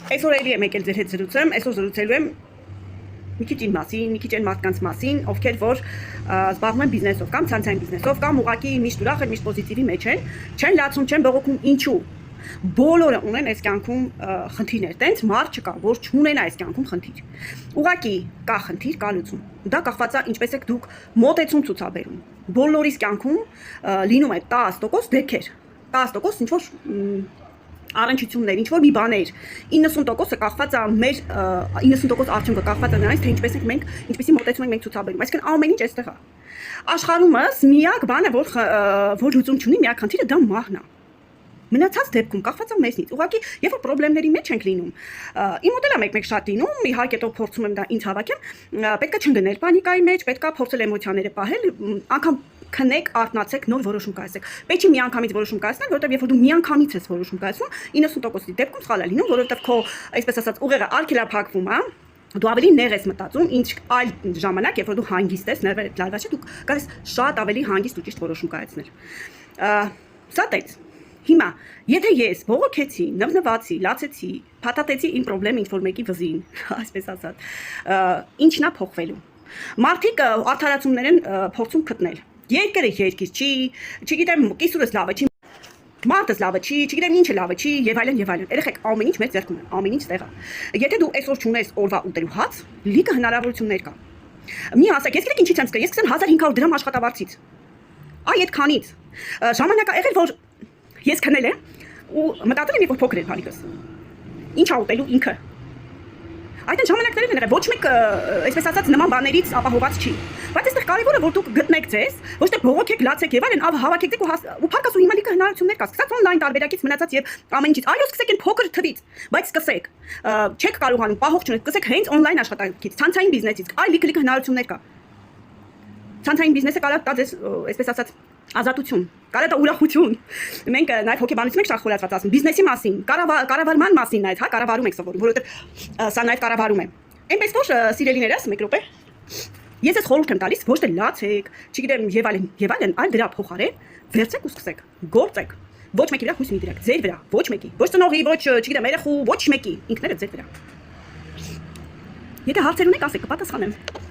Այսօր էլի եմ եկել ձեր հետ զրուցեմ, այսօր զրուցելու եմ մի քիչ իմ մասին, մի քիչ այն մարդկանց մասին, ովքեր որ զբաղվում են բիզնեսով կամ ցանցային բիզնեսով կամ ուղղակի միշտ ուրախ են, միշտ պոզիտիվի մեջ են, չեն լացում, չեն բողոքում, ինչու։ Բոլորը ունեն այս կյանքում խնդիրներ, տենց մարդ չկա, որ չունենա այս կյանքում խնդիր։ Ուղղակի կա խնդիր, կա լուծում։ Դա կախված է ինչպես եք դուք մոտեցում ցուցաբերում։ Բոլորիս կյանքում լինում է 10% դեպքեր, 10% ինչ որ առնչություններ, ինչ որ մի բաներ, 90%-ը կախված է մեր 90% արդյունքը կախված է նրանից, թե ինչպես ենք մենք, ինչպեսի մոտեցում ենք մենք ցուցաբերում։ Այսինքն ամեն ինչ այստեղ է։ Աշխարհումս միակ բանը, որ լուծում չունի, միակ խնդիրը դա մահն է։ Մնացած դեպքում կախված է մեզնից։ Ուղղակի, երբ որ խնդիրների մեջ ենք լինում, իմ մոդել է մեկ-մեկ շատ լինում, իհարկե તો փորձում եմ դա ինձ հավաքեմ, պետք է չընկնել պանիկայի մեջ, պետք է փորձել էմոցիաները պահել, անգամ քնեք, արթնացեք, նոր որոշում կայացեք։ Պետք է միանգամից որոշում կայացնել, որովհետև երբ որ դու միանգամից ես որոշում կայացնում, 90%-ի դեպքում սխալ է լինում, որովհետև քո, այսպես ասած, ուղեղը արգելափակվում է, դու ավելի նեղ ես մտածում, ինչ այլ ժամանակ, երբ որ դու հանգիստ ես, ներվերը լարված է, դու կարես շատ ավելի հանգիստ ու ճիշտ որոշում կայացնել։ Սա տենց։ Հիմա, եթե ես բողոքեցի, նվնվացի, լացեցի, փաթաթեցի իմ խնդրեմ ինչ-որ մեկի վզին, այսպես ասած, ինչն է փոխվելու։ Մարդիկ արդարացումներ են փորձում գտնել։ Երկրը երկիր չի, չգիտեմ, կիսուրս լավը չի, մարդս լավը չի, չգիտեմ ինչը լավը չի, եւ այլն եւ այլն։ Երեխեք, ամեն ինչ մեր ձեռքում է, ամեն ինչ տեղ է։ Եթե դու այսօր չունես օրվա ուտելու հաց, լիքը հնարավորություններ կա։ Մի ասեք, ես գիտեք ինչից եմ սկսել, ես սկսել 1500 դրամ աշխատավարձից։ Այ այդքանից։ Ժամանակ ա եղել, որ ես քնել եմ ու մտածել եմ, երբ որ փոքր էր հարիկս։ Ինչ ա ուտելու ինքը։ Այդ այն ժամանակներն են եղել, ոչ մեկ, այսպես ասած, նման բաներից ապահոված չի։ Բայց այստեղ կարևորը որ դուք գտնեք ձեզ, ոչ թե բողոքեք, լացեք եւ այլն, հավաքեք ու փառք ասու հիմա լիքը հնարավորություններ կա։ Սկսած օնլայն տարբերակից մնացած եւ ամեն ինչից։ Այո, սկսեք այն փոքր թվից, բայց սկսեք։ Չեք կարողանում պահող չունեք, սկսեք հենց օնլայն աշխատանքից, ցանցային բիզնեսից։ Այ լիքը հնարավորություններ կա։ Ցանցային բիզնեսը կարող տա ձեզ, այսպես ասած, ազատություն, կարող է ուրախություն։ Մենք նաև հոգեբանություն ենք շատ խորացված ասում, բիզնեսի մասին, կառավարման մասին նայած, հա, կառավարում ենք սովորում, որովհետև սա նաև կառավարում է։ Այնպես որ սիրելիներս, մեկ րոպե, ես ես խորհուրդ եմ տալիս, ոչ թե լացեք, չգիտեմ, եւ այլն, այլ դրա փոխարեն վերցեք ու սկսեք, գործեք։ Ոչ մեկի վրա հույս մի դրեք, ձեր վրա, ոչ մեկի, ոչ ծնողի, ոչ, չգիտեմ, երեխու, ոչ մեկի, ինքներդ ձեր վրա։ Եթե հարցեր ունեք, ասեք, կպատասխանեմ։